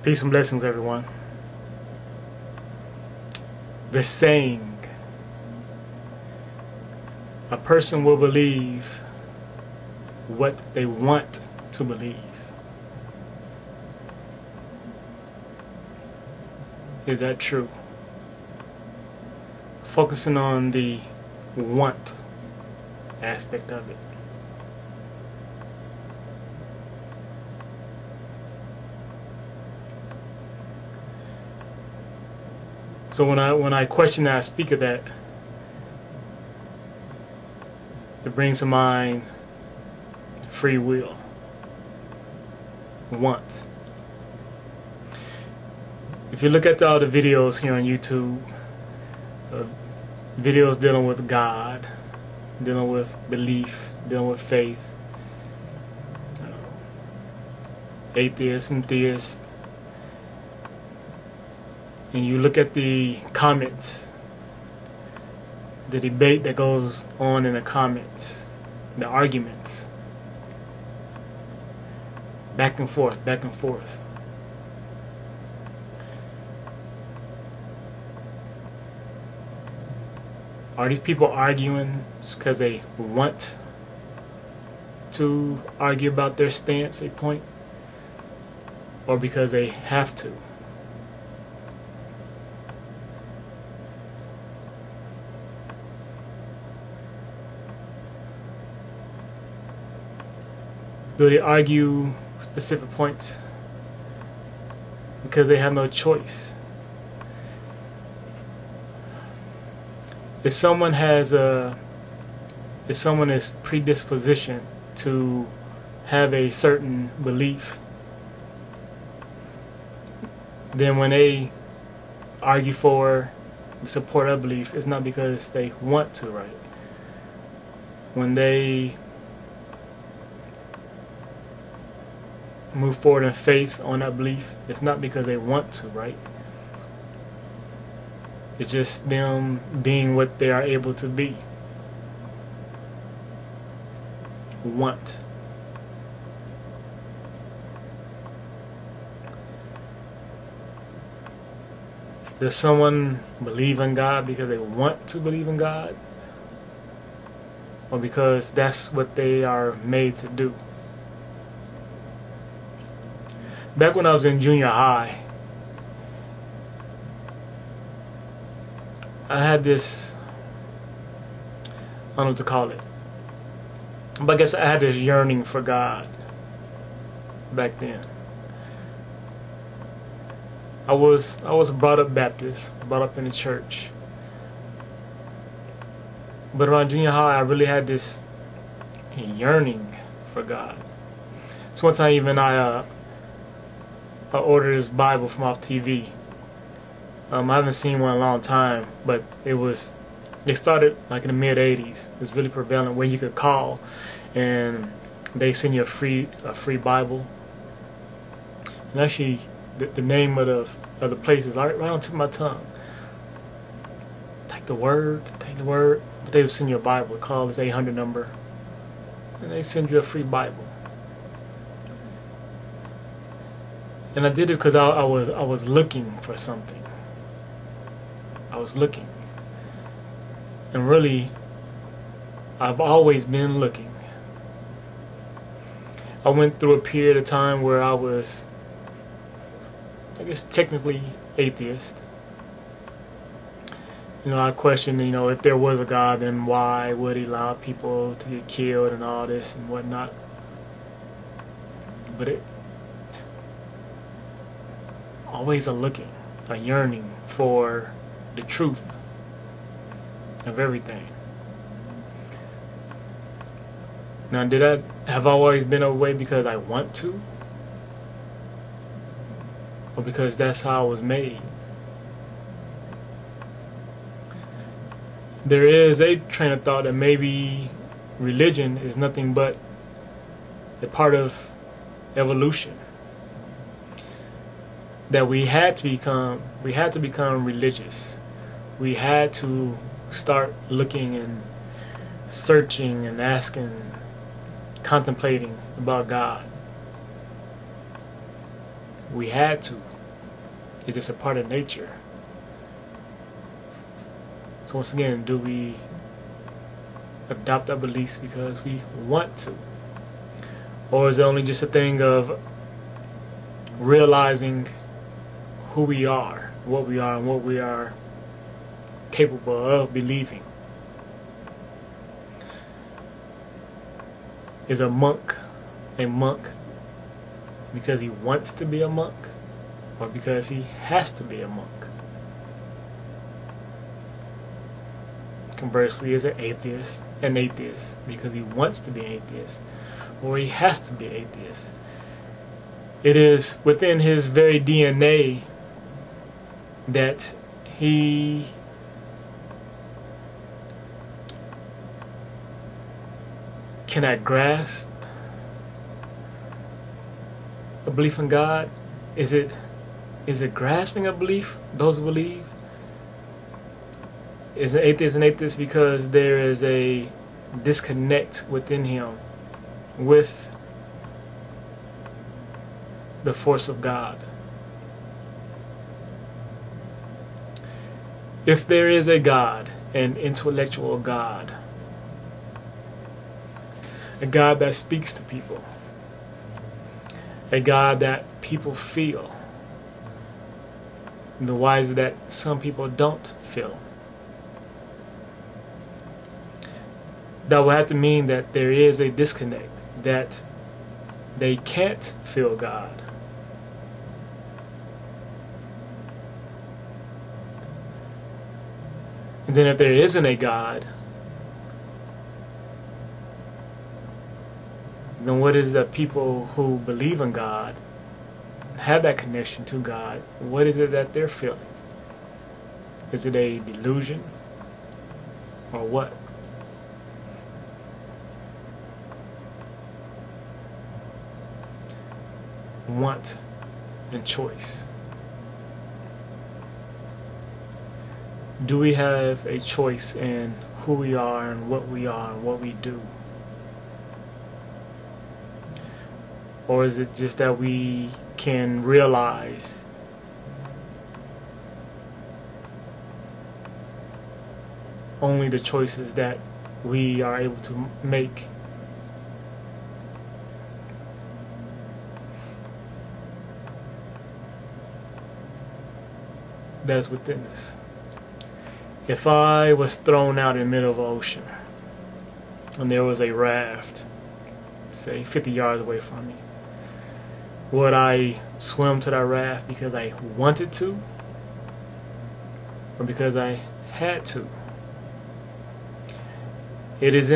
Peace and blessings, everyone. The saying, a person will believe what they want to believe. Is that true? Focusing on the want aspect of it. So when I question that, I speak of that, it brings to mind free will, want. If you look at all the videos here on YouTube, videos dealing with God, dealing with belief, dealing with faith, atheists and theists, and you look at the comments, the debate that goes on in the comments, the arguments, back and forth, back and forth. Are these people arguing because they want to argue about their stance, a point, or because they have to? Do they argue specific points because they have no choice? If someone is predispositioned to have a certain belief, then when they argue for the support of belief, it's not because they want to, right? When they move forward in faith on that belief, it's not because they want to, right? It's just them being what they are able to be. Want. Does someone believe in God because they want to believe in God? Or because that's what they are made to do? Back when I was in junior high, I had this, I don't know what to call it, but I guess I had this yearning for God back then. I was brought up Baptist, brought up in the church. But around junior high, I really had this yearning for God. So one time even I ordered this Bible from off TV. I haven't seen one in a long time, but they started like in the mid-'80s. It was really prevalent where you could call and they send you a free Bible. And actually the name of the place is right on the tip of my tongue. Take the word. But they would send you a Bible. Call this 800 number and they send you a free Bible. And I did it because I was looking for something. I was looking. And really, I've always been looking. I went through a period of time where I was, I guess, technically atheist. I questioned, if there was a God, then why would he allow people to get killed and all this and whatnot? But always a looking, a yearning for the truth of everything. Now, did I have always been away because I want to? Or because that's how I was made? There is a train of thought that maybe religion is nothing but a part of evolution. That we had to become religious. We had to start looking and searching and asking, contemplating about God. We had to. It's just a part of nature. So once again, do we adopt our beliefs because we want to? Or is it only just a thing of realizing who we are, what we are, and what we are capable of believing? Is a monk because he wants to be a monk, or because he has to be a monk? Conversely, is an atheist because he wants to be an atheist, or he has to be an atheist? It is within his very DNA that he cannot grasp a belief in God. Is it grasping a belief, those who believe? Is an atheist because there is a disconnect within him with the force of God? If there is a God, an intellectual God, a God that speaks to people, a God that people feel, the why is it that some people don't feel? That would have to mean that there is a disconnect, that they can't feel God. And then if there isn't a God, then what is that people who believe in God, have that connection to God, what is it that they're feeling? Is it a delusion or what? Want and choice. Do we have a choice in who we are and what we do? Or is it just that we can realize only the choices that we are able to make? That's within us. If I was thrown out in the middle of the ocean and there was a raft, say 50 yards away from me, would I swim to that raft because I wanted to, or because I had to? It is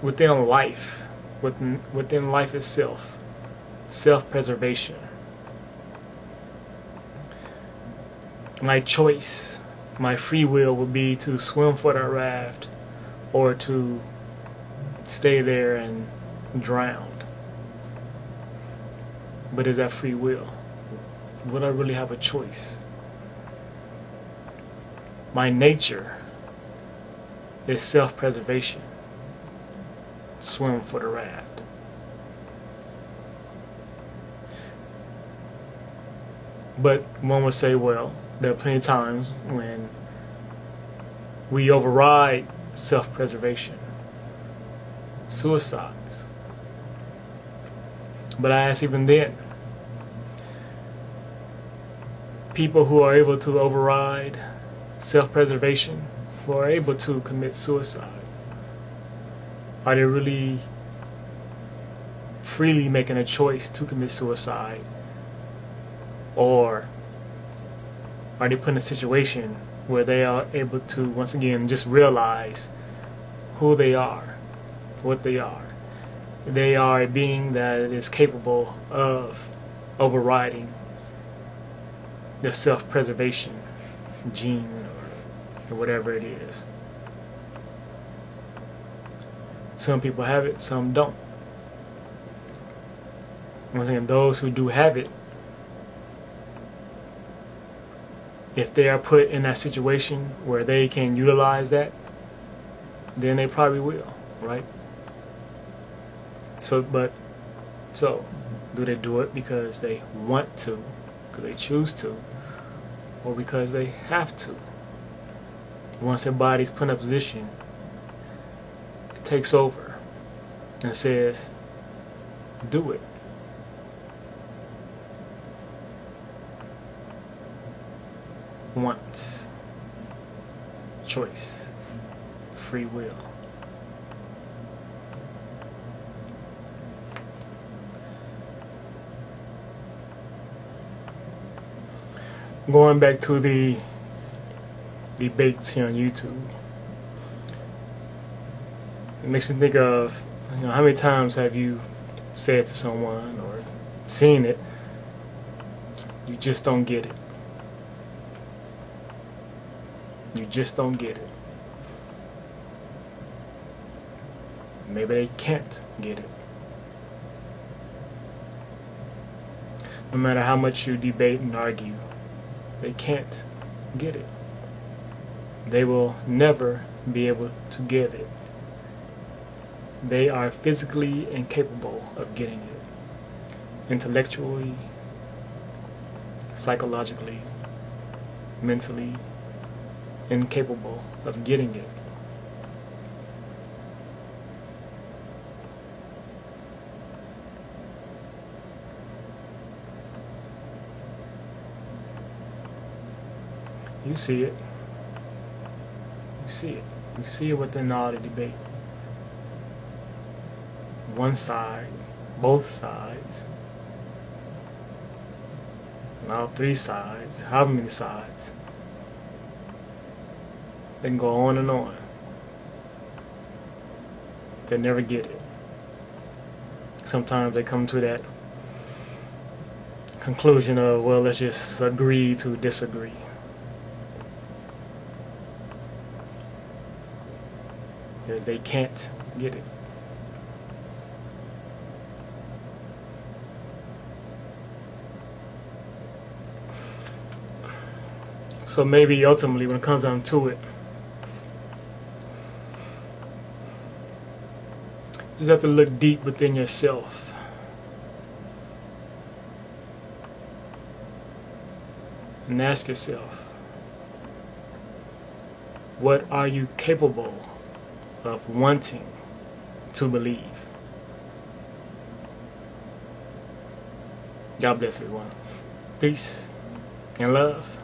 within life itself, self-preservation. My choice, my free will would be to swim for that raft or to stay there and drown. But is that free will? Would I really have a choice? My nature is self-preservation. Swim for the raft. But one would say, well, there are plenty of times when we override self-preservation, suicides. But I ask, even then, people who are able to override self-preservation, who are able to commit suicide, are they really freely making a choice to commit suicide? Or are they put in a situation where they are able to, once again, just realize who they are, what they are? They are a being that is capable of overriding the self-preservation gene or whatever it is. Some people have it, some don't. Once again, those who do have it, if they are put in that situation where they can utilize that, then they probably will, right? So do they do it because they want to because they choose to, or because they have to. Once their body's put in a position, it takes over and says, do it. Want, choice, free will. Going back to the debates here on YouTube, it makes me think of, how many times have you said to someone or seen it, you just don't get it. You just don't get it. Maybe they can't get it. No matter how much you debate and argue, they can't get it. They will never be able to get it. They are physically incapable of getting it. Intellectually, psychologically, mentally, incapable of getting it. You see it. You see it. You see it within all the debate. One side, both sides, and all three sides, however many sides. They can go on and on. They never get it. Sometimes they come to that conclusion of, well, let's just agree to disagree. Because they can't get it. So maybe ultimately, when it comes down to it, you just have to look deep within yourself. And ask yourself, what are you capable of wanting to believe? God bless everyone. Peace and love.